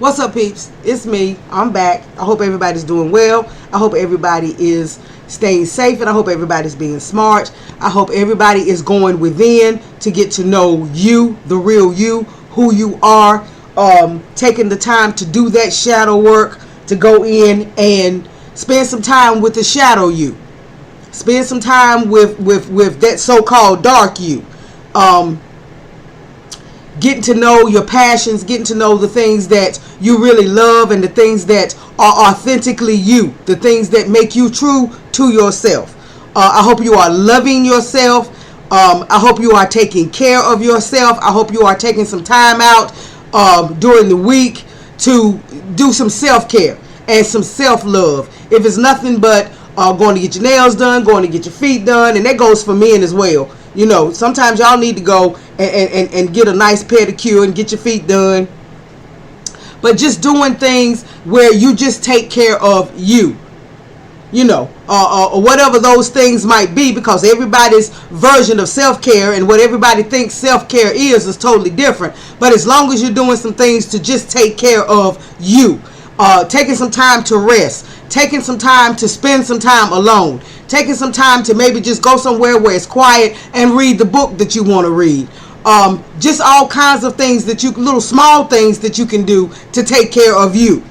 What's up, peeps? It's me. I'm back. I hope everybody's doing well. I hope everybody is staying safe, and I hope everybody's being smart. I hope everybody is going within to get to know you, the real you, who you are, taking the time to do that shadow work, to go in and spend some time with the shadow you. Spend some time with that so-called dark you. Getting to know your passions, getting to know the things that you really love and the things that are authentically you, the things that make you true to yourself. I hope you are loving yourself. I hope you are taking care of yourself. I hope you are taking some time out during the week to do some self-care and some self-love. If it's nothing but going to get your nails done, going to get your feet done, and that goes for men as well. You know, sometimes y'all need to go and get a nice pedicure and get your feet done. But just doing things where you just take care of you. You know, or whatever those things might be, because everybody's version of self-care and what everybody thinks self-care is totally different. But as long as you're doing some things to just take care of you, taking some time to rest, taking some time to spend some time alone, taking some time to maybe just go somewhere where it's quiet and read the book that you want to read. Just all kinds of things that little small things that you can do to take care of you.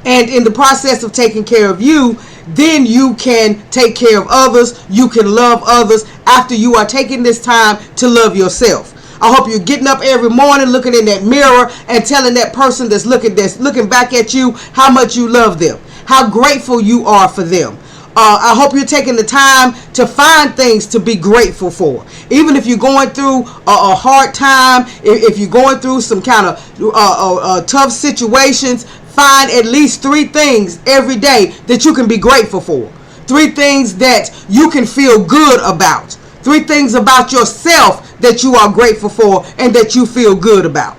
And in the process of taking care of you, then you can take care of others. You can love others after you are taking this time to love yourself. I hope you're getting up every morning, looking in that mirror and telling that person that's looking back at you how much you love them, how grateful you are for them. I hope you're taking the time to find things to be grateful for. Even if you're going through a hard time, if you're going through some kind of tough situations, find at least 3 things every day that you can be grateful for. 3 things that you can feel good about. 3 things about yourself that you are grateful for and that you feel good about.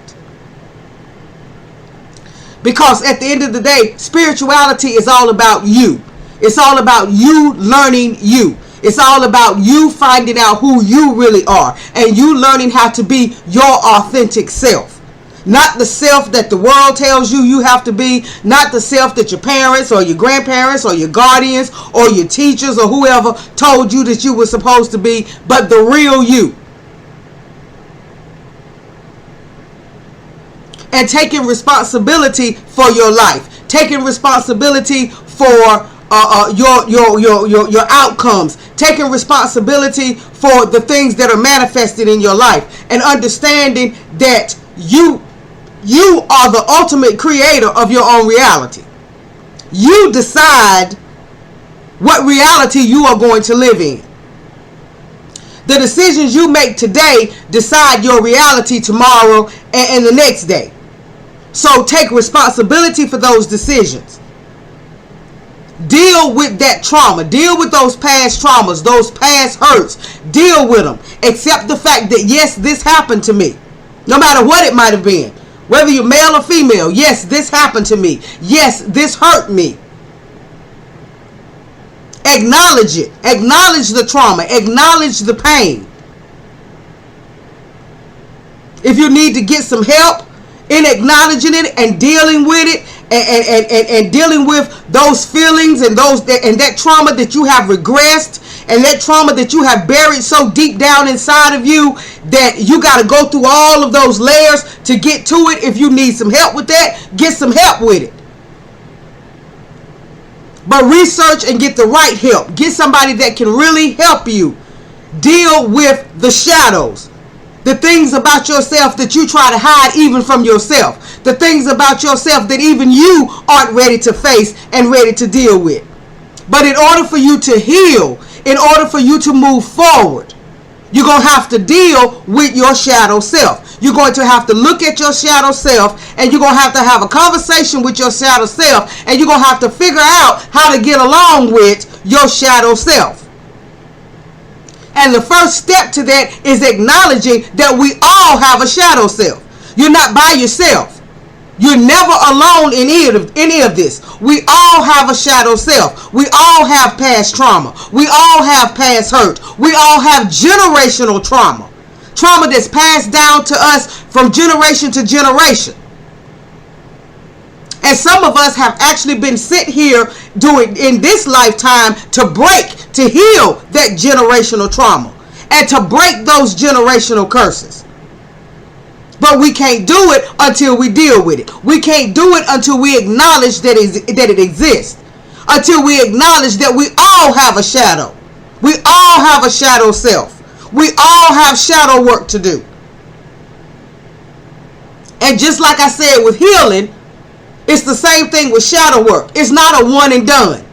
Because at the end of the day, spirituality is all about you. It's all about you learning you. It's all about you finding out who you really are and you learning how to be your authentic self. Not the self that the world tells you you have to be. Not the self that your parents or your grandparents or your guardians or your teachers or whoever told you that you were supposed to be. But the real you. And taking responsibility for your life. Taking responsibility for your outcomes. Taking responsibility for the things that are manifested in your life. And understanding that you are the ultimate creator of your own reality. You decide what reality you are going to live in. The decisions you make today decide your reality tomorrow and the next day. So take responsibility for those decisions. Deal with that trauma. Deal with those past traumas, those past hurts. Deal with them. Accept the fact that, yes, this happened to me. No matter what it might have been. Whether you're male or female, yes, this happened to me. Yes, this hurt me. Acknowledge it. Acknowledge the trauma. Acknowledge the pain. If you need to get some help in acknowledging it and dealing with it and dealing with those feelings and that trauma that you have regressed and that trauma that you have buried so deep down inside of you that you got to go through all of those layers to get to it. If you need some help with that, get some help with it. But research and get the right help. Get somebody that can really help you deal with the shadows. The things about yourself that you try to hide even from yourself. The things about yourself that even you aren't ready to face and ready to deal with. But in order for you to heal, in order for you to move forward, you're going to have to deal with your shadow self. You're going to have to look at your shadow self, and you're going to have a conversation with your shadow self, and you're going to have to figure out how to get along with your shadow self. And the first step to that is acknowledging that we all have a shadow self. You're not by yourself. You're never alone in any of this. We all have a shadow self. We all have past trauma. We all have past hurt. We all have generational trauma. Trauma that's passed down to us from generation to generation. And some of us have actually been sent here doing in this lifetime to heal that generational trauma and to break those generational curses. But we can't do it until we deal with it. We can't do it until we acknowledge that it exists. Until we acknowledge that we all have a shadow. We all have a shadow self. We all have shadow work to do. And just like I said with healing, it's the same thing with shadow work. It's not a one and done.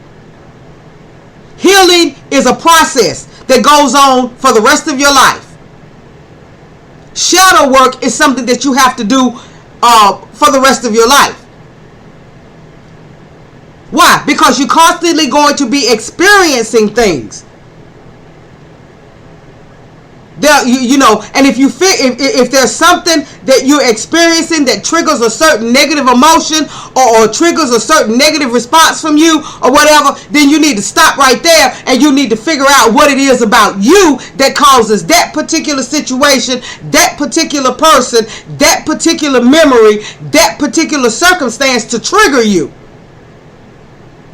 Healing is a process that goes on for the rest of your life. Shadow work is something that you have to do for the rest of your life. Why? Because you're constantly going to be experiencing things. And if there's something that you're experiencing that triggers a certain negative emotion or triggers a certain negative response from you or whatever, then you need to stop right there and you need to figure out what it is about you that causes that particular situation, that particular person, that particular memory, that particular circumstance to trigger you.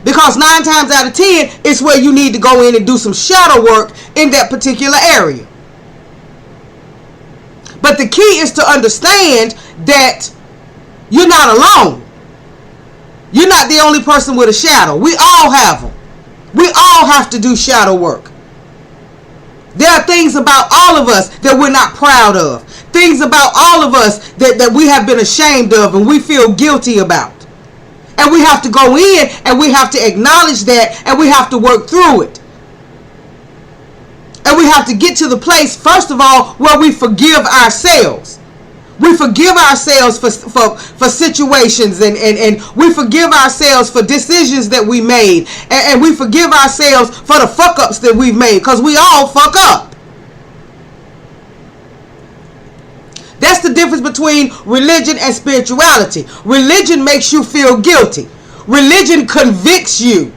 Because 9 times out of 10, it's where you need to go in and do some shadow work in that particular area. But the key is to understand that you're not alone. You're not the only person with a shadow. We all have them. We all have to do shadow work. There are things about all of us that we're not proud of. Things about all of us that we have been ashamed of and we feel guilty about. And we have to go in and we have to acknowledge that and we have to work through it. And we have to get to the place, first of all, where we forgive ourselves. We forgive ourselves for situations and we forgive ourselves for decisions that we made. And we forgive ourselves for the fuck-ups that we've made, because we all fuck up. That's the difference between religion and spirituality. Religion makes you feel guilty. Religion convicts you.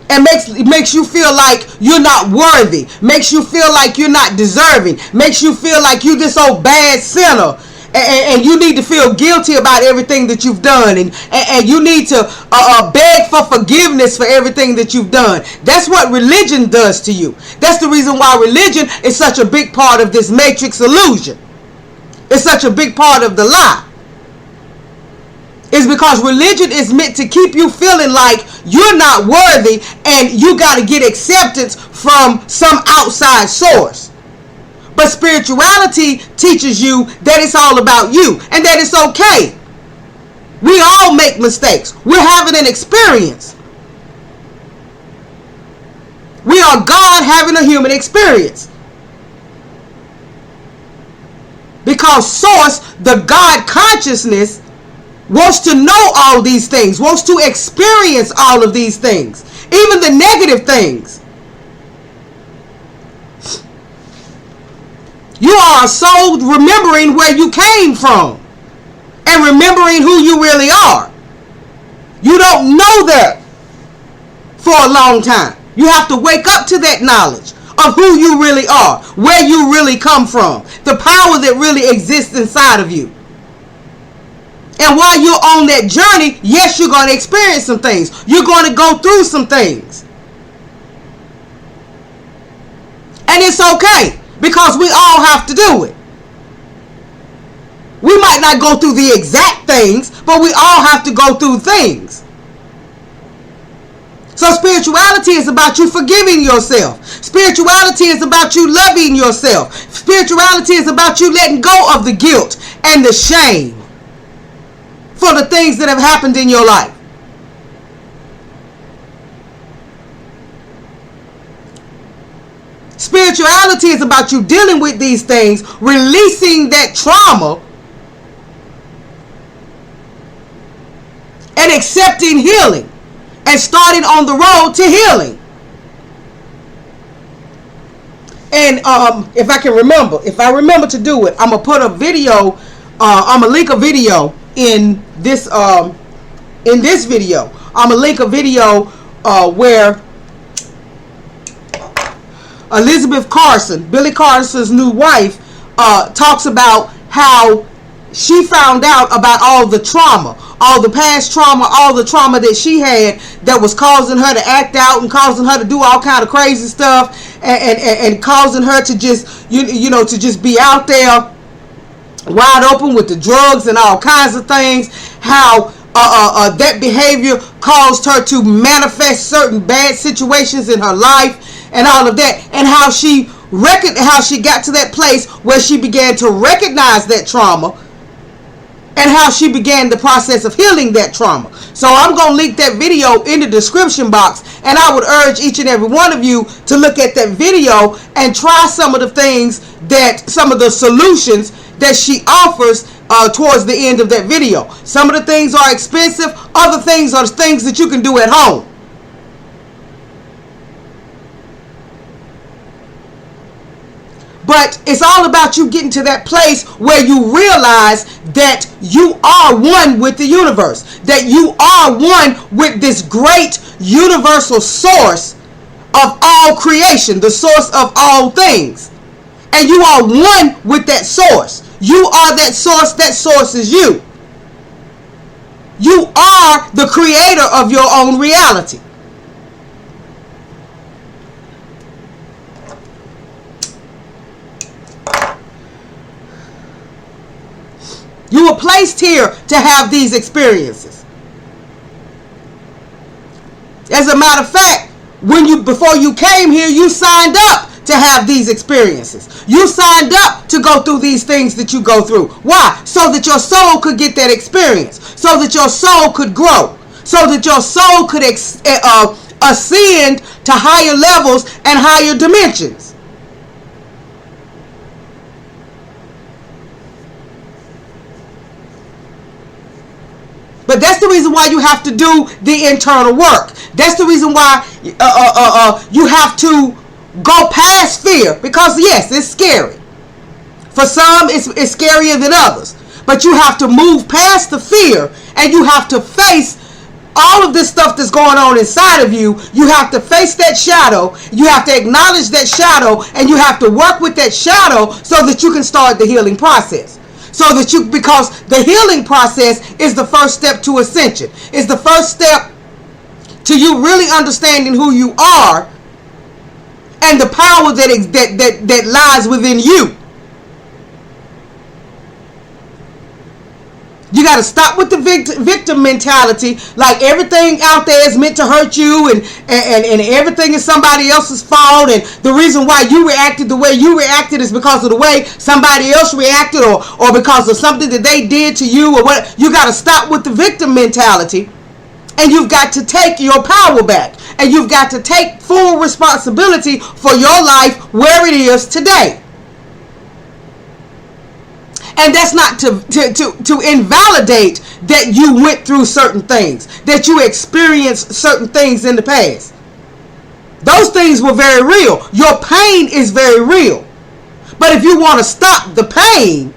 And makes you feel like you're not worthy. Makes you feel like you're not deserving. Makes you feel like you're this old bad sinner. And you need to feel guilty about everything that you've done. And you need to beg for forgiveness for everything that you've done. That's what religion does to you. That's the reason why religion is such a big part of this matrix illusion. It's such a big part of the lie. Is because religion is meant to keep you feeling like you're not worthy and you got to get acceptance from some outside source. But spirituality teaches you that it's all about you and that it's okay. We all make mistakes. We're having an experience. We are God having a human experience. Because source, the God consciousness, wants to know all these things, wants to experience all of these things, even the negative things. You are a soul remembering where you came from and remembering who you really are. You don't know that for a long time. You have to wake up to that knowledge of who you really are, where you really come from, the power that really exists inside of you. And while you're on that journey, yes, you're going to experience some things. You're going to go through some things. And it's okay, because we all have to do it. We might not go through the exact things, but we all have to go through things. So spirituality is about you forgiving yourself. Spirituality is about you loving yourself. Spirituality is about you letting go of the guilt and the shame for the things that have happened in your life. Spirituality is about you dealing with these things, releasing that trauma, and accepting healing, and starting on the road to healing. And if I remember to do it, I'm gonna put a video. I'm gonna link a video in this video. I'm gonna link a video where Elizabeth Carson, Billy Carson's new wife, talks about how she found out about all the trauma, all the past trauma, all the trauma that she had that was causing her to act out and causing her to do all kind of crazy stuff, and causing her to just, you know, to just be out there wide open with the drugs and all kinds of things. How that behavior caused her to manifest certain bad situations in her life and all of that, and how she got to that place where she began to recognize that trauma, and how she began the process of healing that trauma. So I'm going to link that video in the description box, and I would urge each and every one of you to look at that video and try some of the things some of the solutions that she offers towards the end of that video. Some of the things are expensive, other things are things that you can do at home. But it's all about you getting to that place where you realize that you are one with the universe, that you are one with this great universal source of all creation, the source of all things. And you are one with that source. You are that source is you. You are the creator of your own reality. You were placed here to have these experiences. As a matter of fact, before you came here, you signed up to have these experiences. You signed up to go through these things that you go through. Why? So that your soul could get that experience. So that your soul could grow. So that your soul could ascend to higher levels and higher dimensions. But that's the reason why you have to do the internal work. That's the reason why you have to go past fear. Because yes, it's scary. For some, it's scarier than others. But you have to move past the fear, and you have to face all of this stuff that's going on inside of you. You have to face that shadow. You have to acknowledge that shadow, and you have to work with that shadow so that you can start the healing process. Because the healing process is the first step to ascension. It's the first step to you really understanding who you are and the power that lies within you. You got to stop with the victim mentality, like everything out there is meant to hurt you, and everything is somebody else's fault, and the reason why you reacted the way you reacted is because of the way somebody else reacted, or because of something that they did to you, or what. You got to stop with the victim mentality, and you've got to take your power back, and you've got to take full responsibility for your life where it is today. And that's not to invalidate that you went through certain things, that you experienced certain things in the past. Those things were very real. Your pain is very real. But if you want to stop the pain,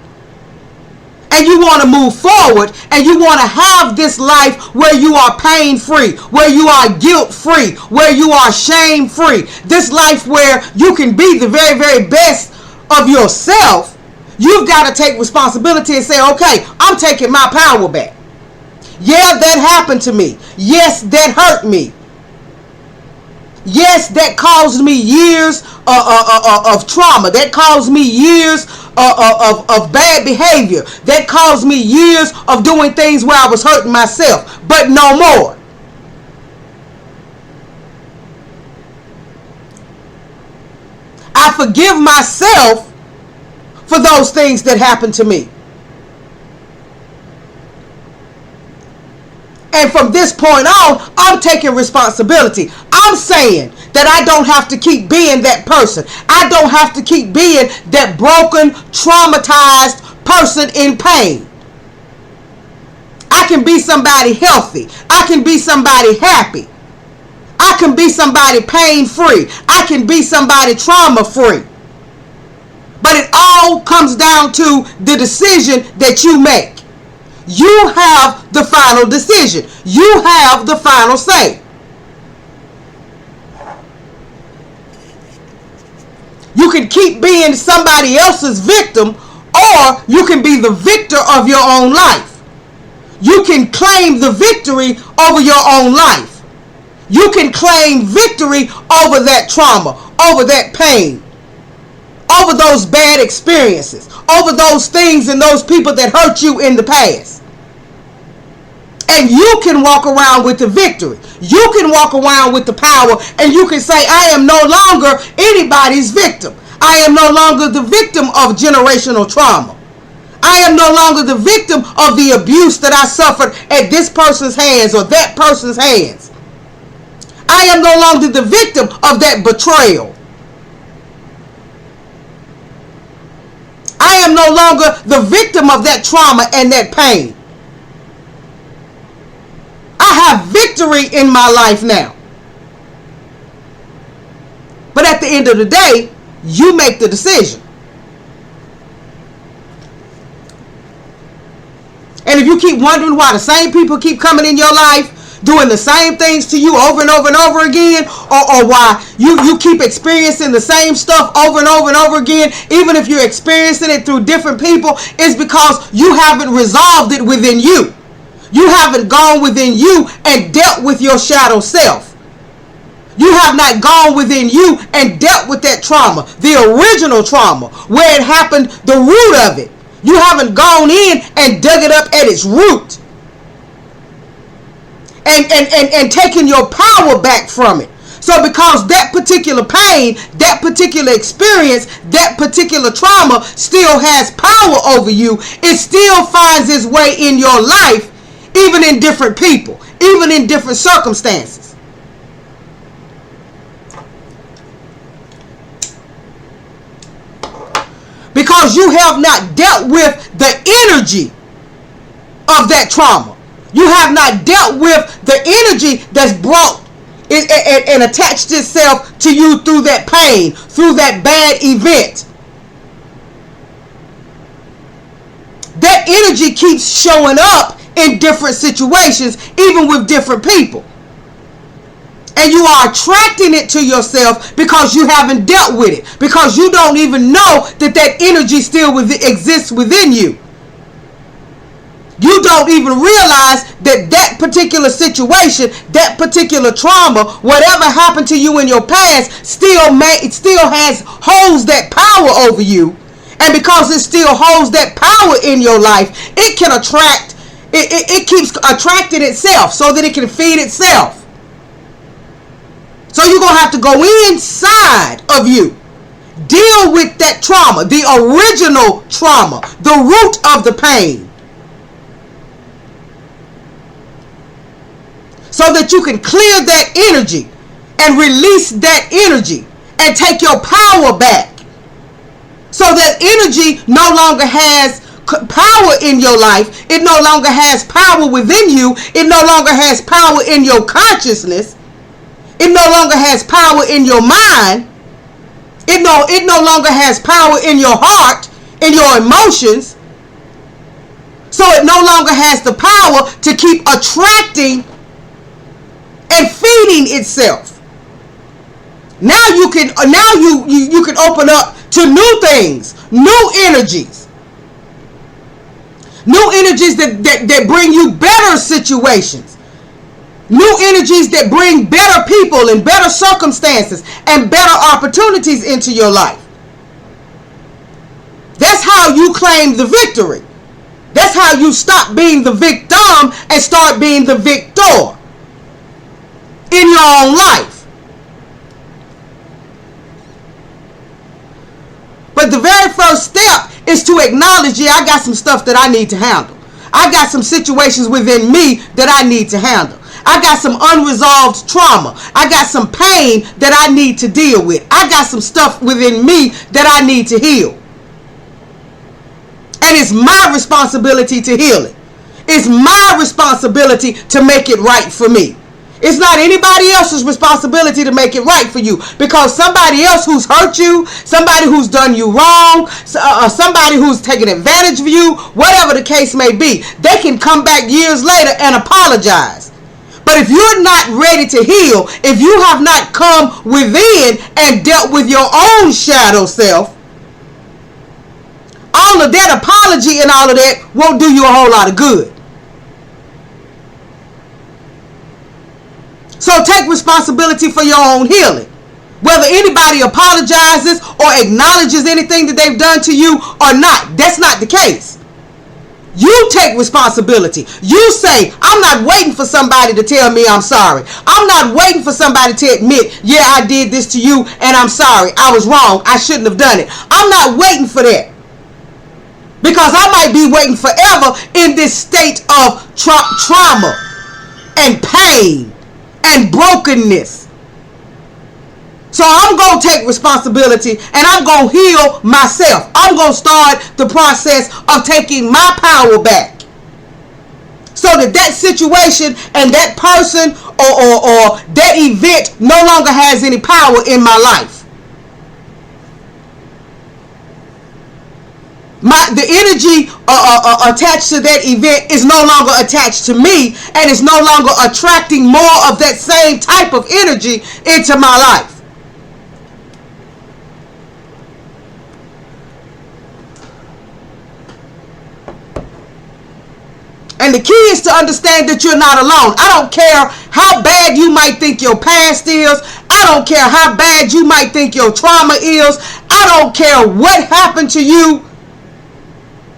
and you want to move forward, and you want to have this life where you are pain-free, where you are guilt-free, where you are shame-free, this life where you can be the very, very best of yourself, you've got to take responsibility and say, okay, I'm taking my power back. Yeah, that happened to me. Yes, that hurt me. Yes, that caused me years of trauma. That caused me years of bad behavior. That caused me years of doing things where I was hurting myself. But no more. I forgive myself for those things that happened to me. And from this point on, I'm taking responsibility. I'm saying that I don't have to keep being that person. I don't have to keep being that broken, traumatized person in pain. I can be somebody healthy. I can be somebody happy. I can be somebody pain-free. I can be somebody trauma-free. But it all comes down to the decision that you make. You have the final decision. You have the final say. You can keep being somebody else's victim, Or you can be the victor of your own life. You can claim the victory over your own life. You can claim victory over that trauma, over that pain, over those bad experiences, over those things and those people that hurt you in the past. And you can walk around with the victory. You can walk around with the power, and you can say, I am no longer anybody's victim. I am no longer the victim of generational trauma. I am no longer the victim of the abuse that I suffered at this person's hands or that person's hands. I am no longer the victim of that betrayal. I am no longer the victim of that trauma and that pain. I have victory in my life now. But at the end of the day, you make the decision. And if you keep wondering why the same people keep coming in your life, doing the same things to you over and over and over again, or why you keep experiencing the same stuff over and over and over again, even if you're experiencing it through different people, it's because you haven't resolved it within you. You haven't gone within you and dealt with your shadow self. You have not gone within you and dealt with that trauma, the original trauma, where it happened, the root of it. You haven't gone in and dug it up at its root and taken your power back from it. So because that particular pain, that particular experience, that particular trauma still has power over you, it still finds its way in your life, even in different people, even in different circumstances. Because you have not dealt with the energy of that trauma. You have not dealt with the energy that's brought and attached itself to you through that pain, through that bad event. That energy keeps showing up in different situations, even with different people. And you are attracting it to yourself because you haven't dealt with it. Because you don't even know that that energy still exists within you. You don't even realize that that particular situation, that particular trauma, whatever happened to you in your past, holds that power over you. And because it still holds that power in your life, it can attract, it keeps attracting itself so that it can feed itself. So you're going to have to go inside of you. Deal with that trauma, the original trauma, the root of the pain. So that you can clear that energy and release that energy and take your power back. So that energy no longer has power in your life. It no longer has power within you. It no longer has power in your consciousness. It no longer has power in your mind. It no longer has power in your heart, in your emotions. So it no longer has the power to keep attracting and feeding itself. Now you can open up to new things, new energies. New energies that bring you better situations. New energies that bring better people and better circumstances and better opportunities into your life. That's how you claim the victory. That's how you stop being the victim and start being the victor in your own life. But the very first step is to acknowledge, I got some stuff that I need to handle. I got some situations within me that I need to handle. I got some unresolved trauma. I got some pain that I need to deal with. I got some stuff within me that I need to heal. And it's my responsibility to heal it. It's my responsibility to make it right for me. It's not anybody else's responsibility to make it right for you, because somebody else who's hurt you, somebody who's done you wrong, somebody who's taken advantage of you, whatever the case may be, they can come back years later and apologize. But if you're not ready to heal, if you have not come within and dealt with your own shadow self, all of that apology and all of that won't do you a whole lot of good. So take responsibility for your own healing. Whether anybody apologizes or acknowledges anything that they've done to you or not, that's not the case. You take responsibility. You say, I'm not waiting for somebody to tell me I'm sorry. I'm not waiting for somebody to admit, yeah, I did this to you and I'm sorry. I was wrong. I shouldn't have done it. I'm not waiting for that. Because I might be waiting forever in this state of trauma and pain and brokenness. So I'm going to take responsibility and I'm going to heal myself. I'm going to start the process of taking my power back. So that situation and that person or that event no longer has any power in my life. The energy attached to that event is no longer attached to me and is no longer attracting more of that same type of energy into my life. And the key is to understand that you're not alone. I don't care how bad you might think your past is. I don't care how bad you might think your trauma is. I don't care what happened to you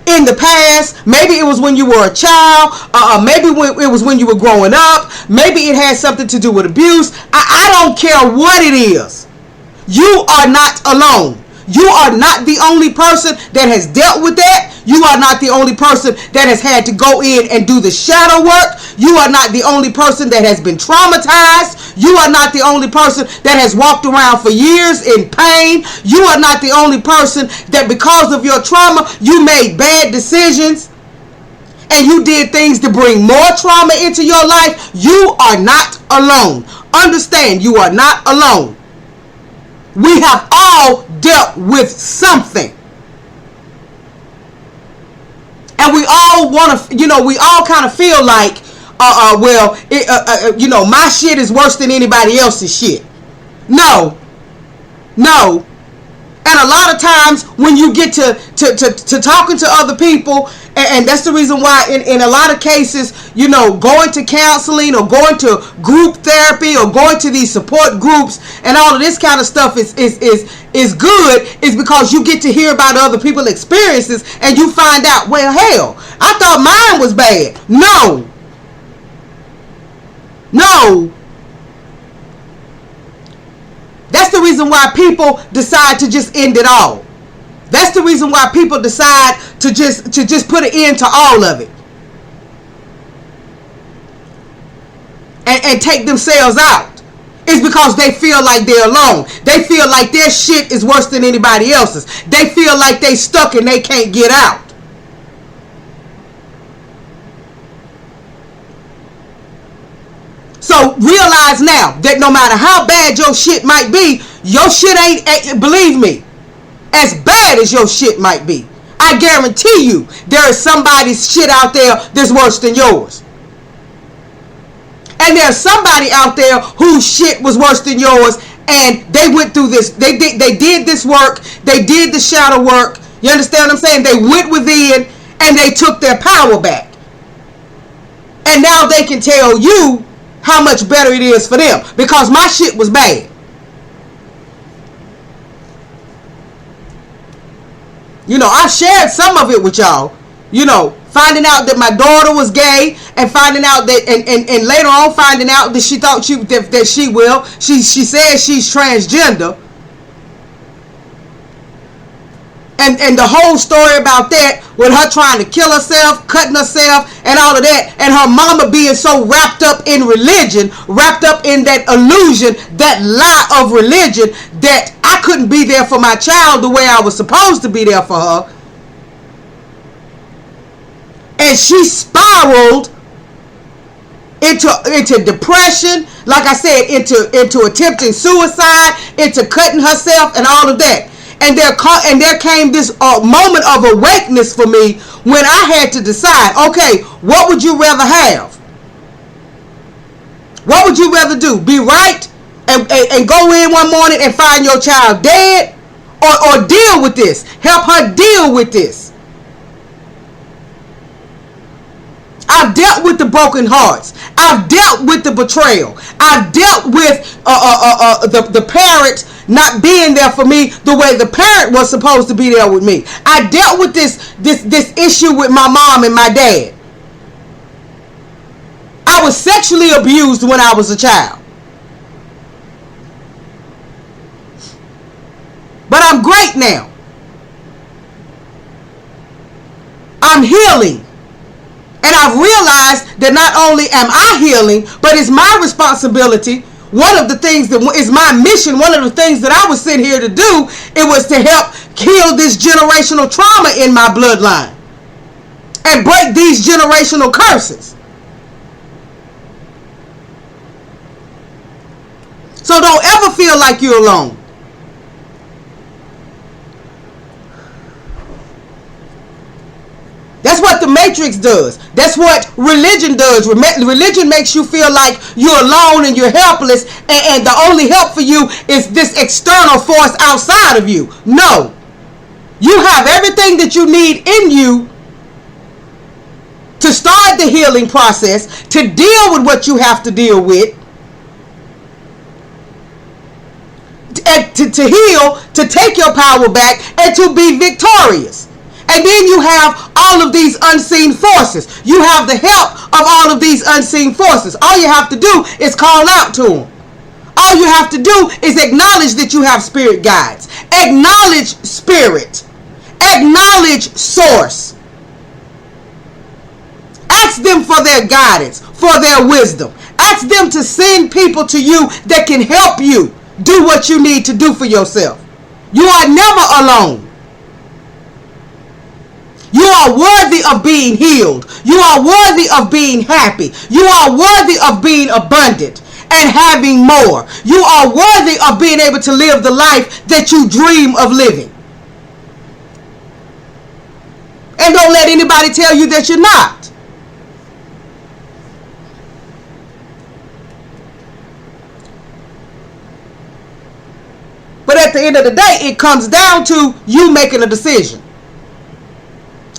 in the past. Maybe it was when you were a child. Maybe it was when you were growing up. Maybe it had something to do with abuse. I don't care what it is. You are not alone. You are not the only person that has dealt with that. You are not the only person that has had to go in and do the shadow work. You are not the only person that has been traumatized. You are not the only person that has walked around for years in pain. You are not the only person that because of your trauma, you made bad decisions and you did things to bring more trauma into your life. You are not alone. Understand, you are not alone. We have all dealt with something. And we all want to, we all kind of feel like, my shit is worse than anybody else's shit. No. And a lot of times when you get to talking to other people, and that's the reason why in a lot of cases, going to counseling or going to group therapy or going to these support groups and all of this kind of stuff is good, is because you get to hear about other people's experiences and you find out, well, hell, I thought mine was bad. No. That's the reason why people decide to just end it all. That's the reason why people decide to just put an end to all of it. And take themselves out. It's because they feel like they're alone. They feel like their shit is worse than anybody else's. They feel like they stuck and they can't get out. So realize now that no matter how bad your shit might be, your shit ain't, believe me, as bad as your shit might be. I guarantee you there is somebody's shit out there that's worse than yours. And there's somebody out there whose shit was worse than yours and they went through this. They did this work. They did the shadow work. You understand what I'm saying? They went within and they took their power back. And now they can tell you how much better it is for them because my shit was bad. I shared some of it with y'all. Finding out that my daughter was gay and finding out that and later on finding out that she thought that she says she's transgender. And the whole story about that, with her trying to kill herself, cutting herself, and all of that, and her mama being so wrapped up in religion, wrapped up in that illusion, that lie of religion, that I couldn't be there for my child the way I was supposed to be there for her. And she spiraled into depression, like I said, into attempting suicide, into cutting herself, and all of that. And there came this moment of awakeness for me when I had to decide, okay, what would you rather have? What would you rather do? Be right and go in one morning and find your child dead? Or deal with this? Help her deal with this? I've dealt with the broken hearts. I've dealt with the betrayal. I've dealt with the parent not being there for me the way the parent was supposed to be there with me. I dealt with this issue with my mom and my dad. I was sexually abused when I was a child. But I'm great now. I'm healing. And I've realized that not only am I healing, but it's my responsibility. One of the things that is my mission, one of the things that I was sent here to do, it was to help heal this generational trauma in my bloodline and break these generational curses. So don't ever feel like you're alone. That's what the Matrix does. That's what religion does. Religion makes you feel like you're alone and you're helpless, and the only help for you is this external force outside of you. No. You have everything that you need in you to start the healing process, to deal with what you have to deal with, to heal, to take your power back, and to be victorious. And then you have all of these unseen forces. You have the help of all of these unseen forces. All you have to do is call out to them. All you have to do is acknowledge that you have spirit guides. Acknowledge spirit. Acknowledge source. Ask them for their guidance, for their wisdom. Ask them to send people to you that can help you do what you need to do for yourself. You are never alone. You are worthy of being healed. You are worthy of being happy. You are worthy of being abundant and having more. You are worthy of being able to live the life that you dream of living. And don't let anybody tell you that you're not. But at the end of the day, it comes down to you making a decision.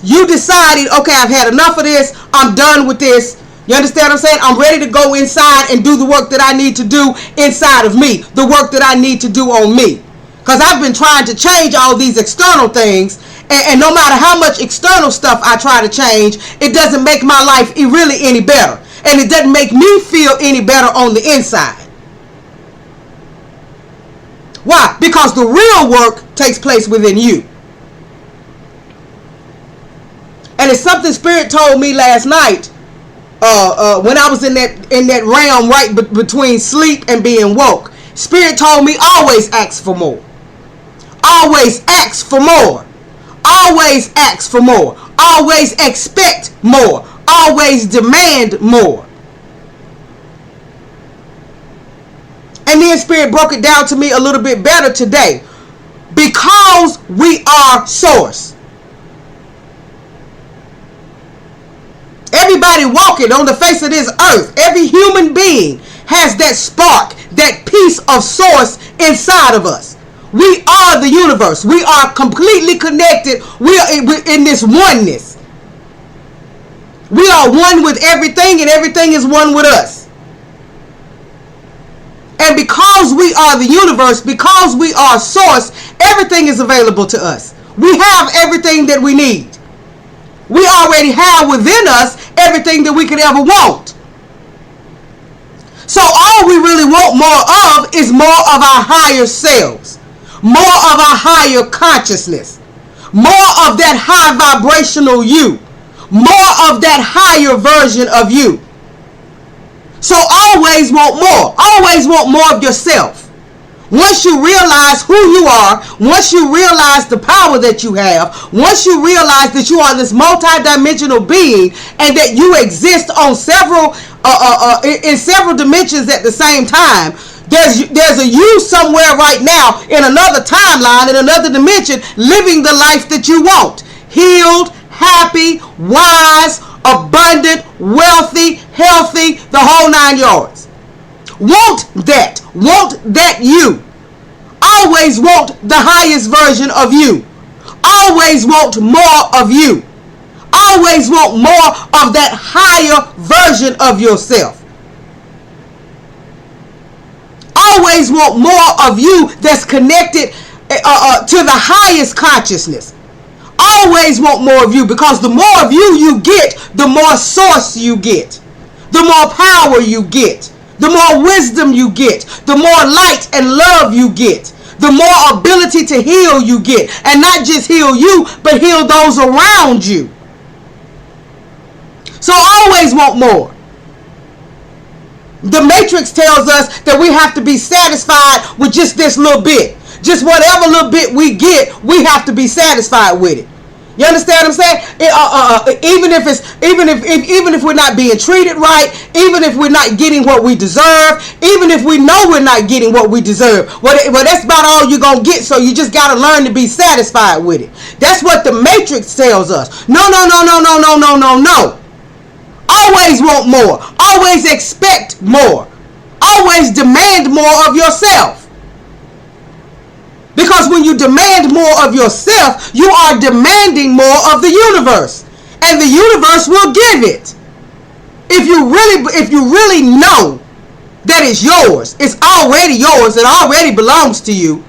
You decided, okay, I've had enough of this. I'm done with this. You understand what I'm saying? I'm ready to go inside and do the work that I need to do inside of me. The work that I need to do on me. Because I've been trying to change all these external things. And no matter how much external stuff I try to change, it doesn't make my life really any better. And it doesn't make me feel any better on the inside. Why? Because the real work takes place within you. And it's something Spirit told me last night when I was in that realm right between sleep and being woke. Spirit told me always ask for more. Always ask for more. Always ask for more. Always expect more. Always demand more. And then Spirit broke it down to me a little bit better today. Because we are source. Everybody walking on the face of this earth, every human being has that spark, that piece of source inside of us. We are the universe. We are completely connected. We are in this oneness. We are one with everything, and everything is one with us. And because we are the universe, because we are source, everything is available to us. We have everything that we need. We already have within us everything that we could ever want. So all we really want more of is more of our higher selves. More of our higher consciousness. More of that high vibrational you. More of that higher version of you. So always want more. Always want more of yourself. Once you realize who you are, once you realize the power that you have, once you realize that you are this multi-dimensional being and that you exist on in several dimensions at the same time, there's a you somewhere right now in another timeline, in another dimension, living the life that you want. Healed, happy, wise, abundant, wealthy, healthy, the whole 9 yards. Want that. Want that you. Always want the highest version of you. Always want more of you. always want more of that higher version of yourself. Always want more of you that's connected to the highest consciousness. Always want more of you, because the more of you get, the more source you get, the more power you get, the more wisdom you get, the more light and love you get, the more ability to heal you get. And not just heal you, but heal those around you. So always want more. The Matrix tells us that we have to be satisfied with just this little bit. Just whatever little bit we get, we have to be satisfied with it. You understand what I'm saying? Even if we're not being treated right, even if we're not getting what we deserve, even if we know we're not getting what we deserve, well, that's about all you're gonna get. So you just gotta learn to be satisfied with it. That's what the Matrix tells us. No. Always want more. Always expect more. Always demand more of yourself. Because when you demand more of yourself, you are demanding more of the universe. And the universe will give it. If you really know that it's yours, it's already yours, it already belongs to you,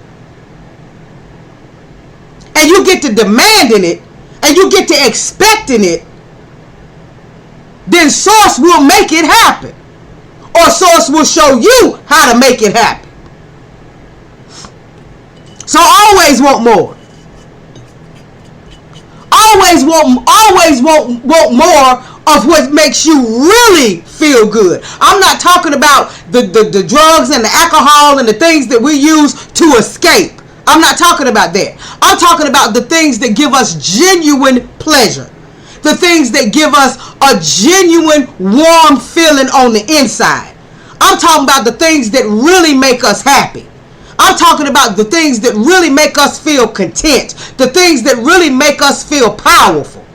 and you get to demanding it, and you get to expecting it, then Source will make it happen. Or Source will show you how to make it happen. So always want more. Always want more of what makes you really feel good. I'm not talking about the drugs and the alcohol and the things that we use to escape. I'm not talking about that. I'm talking about the things that give us genuine pleasure. The things that give us a genuine warm feeling on the inside. I'm talking about the things that really make us happy. I'm talking about the things that really make us feel content. The things that really make us feel powerful.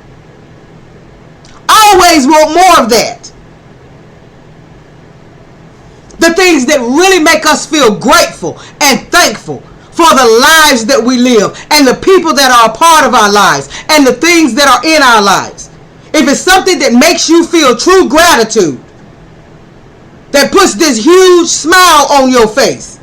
Always want more of that. The things that really make us feel grateful and thankful for the lives that we live and the people that are a part of our lives and the things that are in our lives. If it's something that makes you feel true gratitude, that puts this huge smile on your face,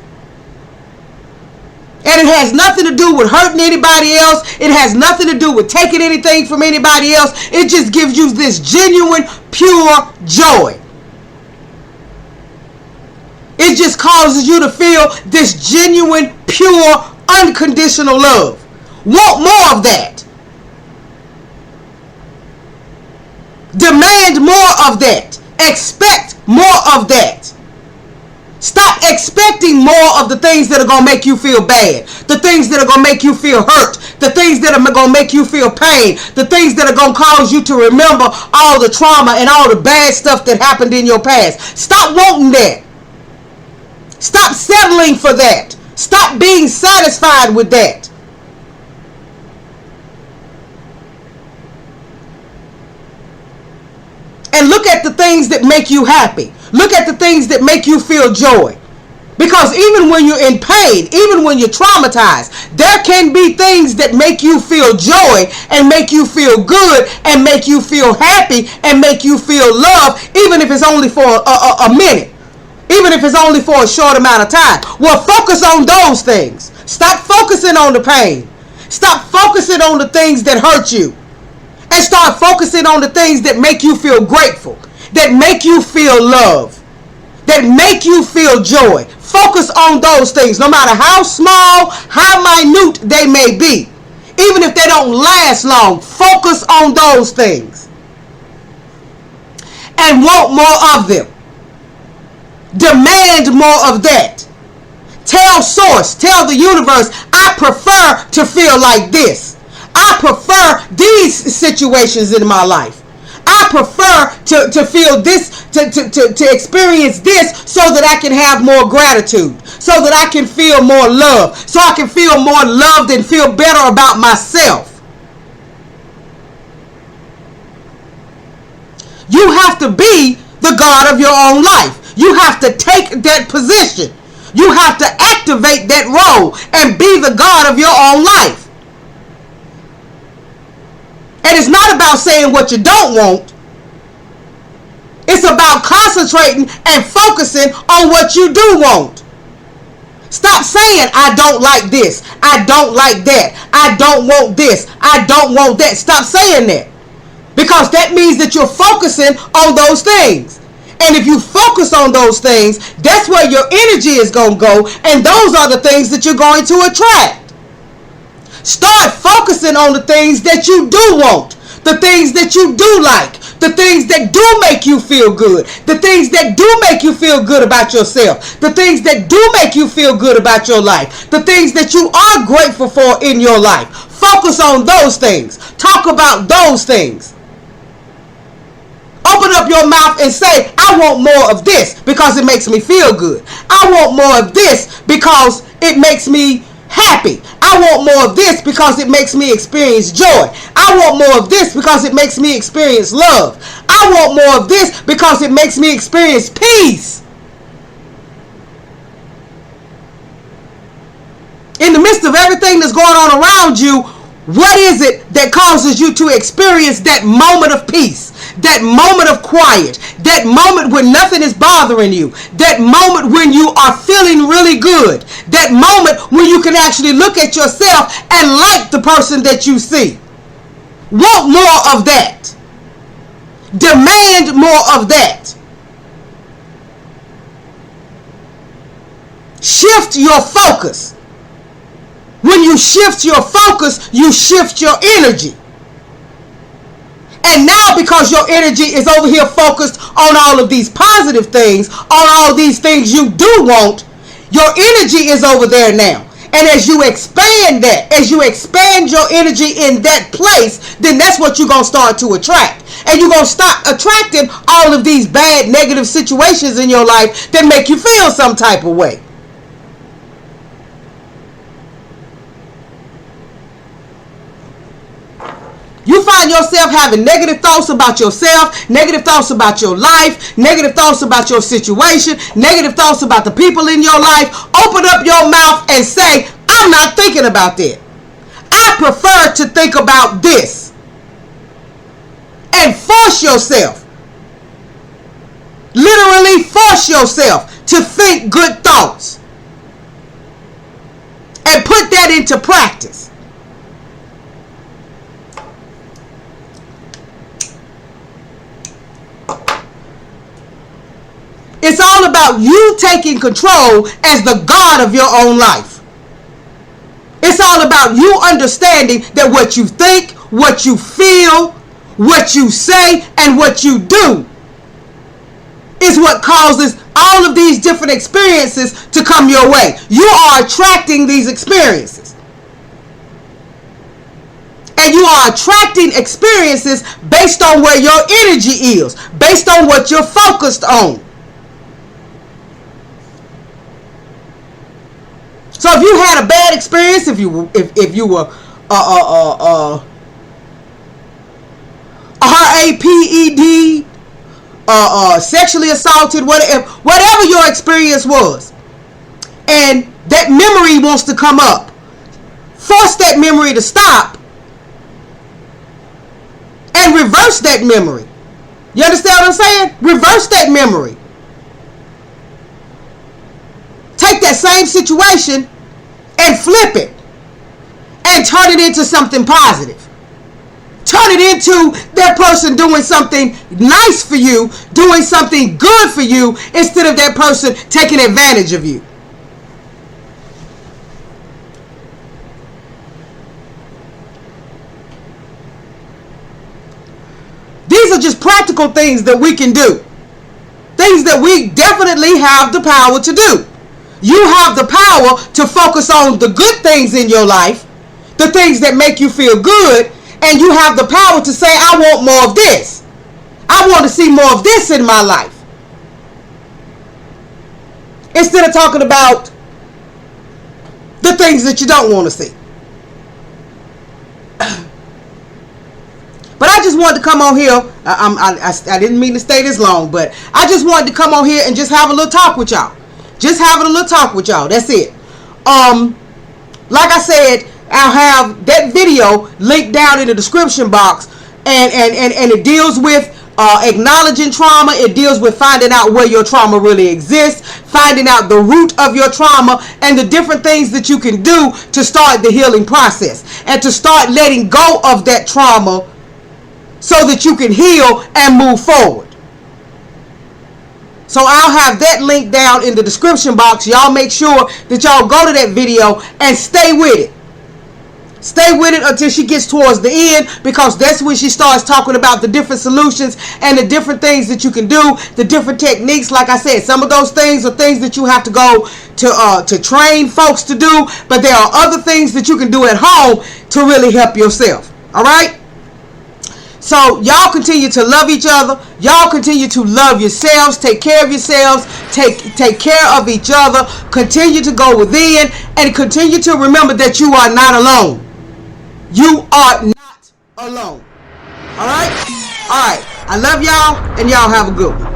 and it has nothing to do with hurting anybody else. It has nothing to do with taking anything from anybody else. It just gives you this genuine, pure joy. It just causes you to feel this genuine, pure, unconditional love. Want more of that. Demand more of that. Expect more of that. Stop expecting more of the things that are going to make you feel bad. The things that are going to make you feel hurt. The things that are going to make you feel pain. The things that are going to cause you to remember all the trauma and all the bad stuff that happened in your past. Stop wanting that. Stop settling for that. Stop being satisfied with that. And look at the things that make you happy. Look at the things that make you feel joy. Because even when you're in pain, even when you're traumatized, there can be things that make you feel joy and make you feel good and make you feel happy and make you feel love, even if it's only for a minute. Even if it's only for a short amount of time. Well, focus on those things. Stop focusing on the pain. Stop focusing on the things that hurt you. And start focusing on the things that make you feel grateful. That make you feel love. That make you feel joy. Focus on those things. No matter how small, how minute they may be. Even if they don't last long. Focus on those things. And want more of them. Demand more of that. Tell Source, tell the universe, I prefer to feel like this. I prefer these situations in my life. I prefer to feel this, to experience this so that I can have more gratitude. So that I can feel more love. So I can feel more loved and feel better about myself. You have to be the God of your own life. You have to take that position. You have to activate that role and be the God of your own life. And it's not about saying what you don't want. It's about concentrating and focusing on what you do want. Stop saying, I don't like this. I don't like that. I don't want this. I don't want that. Stop saying that. Because that means that you're focusing on those things. And if you focus on those things, that's where your energy is going to go. And those are the things that you're going to attract. Start focusing on the things that you do want. The things that you do like. The things that do make you feel good. The things that do make you feel good about yourself. The things that do make you feel good about your life. The things that you are grateful for in your life. Focus on those things. Talk about those things. Open up your mouth and say, I want more of this because it makes me feel good. I want more of this because it makes me happy. I want more of this because it makes me experience joy. I want more of this because it makes me experience love. I want more of this because it makes me experience peace. In the midst of everything that's going on around you, what is it that causes you to experience that moment of peace, that moment of quiet, that moment when nothing is bothering you, that moment when you are feeling really good, that moment when you can actually look at yourself and like the person that you see? Want more of that. Demand more of that. Shift your focus. When you shift your focus, you shift your energy. And now because your energy is over here focused on all of these positive things, on all these things you do want, your energy is over there now. And as you expand that, as you expand your energy in that place, then that's what you're going to start to attract. And you're going to start attracting all of these bad, negative situations in your life that make you feel some type of way. You find yourself having negative thoughts about yourself, negative thoughts about your life, negative thoughts about your situation, negative thoughts about the people in your life. Open up your mouth and say, I'm not thinking about that. I prefer to think about this. And force yourself, literally force yourself to think good thoughts. And put that into practice. It's all about you taking control as the God of your own life. It's all about you understanding that what you think, what you feel, what you say, and what you do is what causes all of these different experiences to come your way. You are attracting these experiences. And you are attracting experiences based on where your energy is, based on what you're focused on. So if you had a bad experience, if you were raped, sexually assaulted, whatever your experience was, and that memory wants to come up, force that memory to stop and reverse that memory. You understand what I'm saying? Reverse that memory. Take that same situation and flip it and turn it into something positive. Turn it into that person doing something nice for you, doing something good for you, instead of that person taking advantage of you. These are just practical things that we can do. Things that we definitely have the power to do. You have the power to focus on the good things in your life, the things that make you feel good, and you have the power to say, I want more of this. I want to see more of this in my life. Instead of talking about the things that you don't want to see. But I just wanted to come on here. I didn't mean to stay this long, but I just wanted to come on here and just have a little talk with y'all. Just having a little talk with y'all. That's it. Like I said, I'll have that video linked down in the description box and it deals with acknowledging trauma. It deals with finding out where your trauma really exists, finding out the root of your trauma, and the different things that you can do to start the healing process and to start letting go of that trauma so that you can heal and move forward. So I'll have that link down in the description box. Y'all make sure that y'all go to that video and stay with it. Stay with it until she gets towards the end, because that's when she starts talking about the different solutions and the different things that you can do, the different techniques. Like I said, some of those things are things that you have to go to train folks to do, but there are other things that you can do at home to really help yourself. All right? So y'all continue to love each other. Y'all continue to love yourselves. Take care of yourselves. Take care of each other. Continue to go within and continue to remember that you are not alone. You are not alone. All right? All right. I love y'all, and y'all have a good one.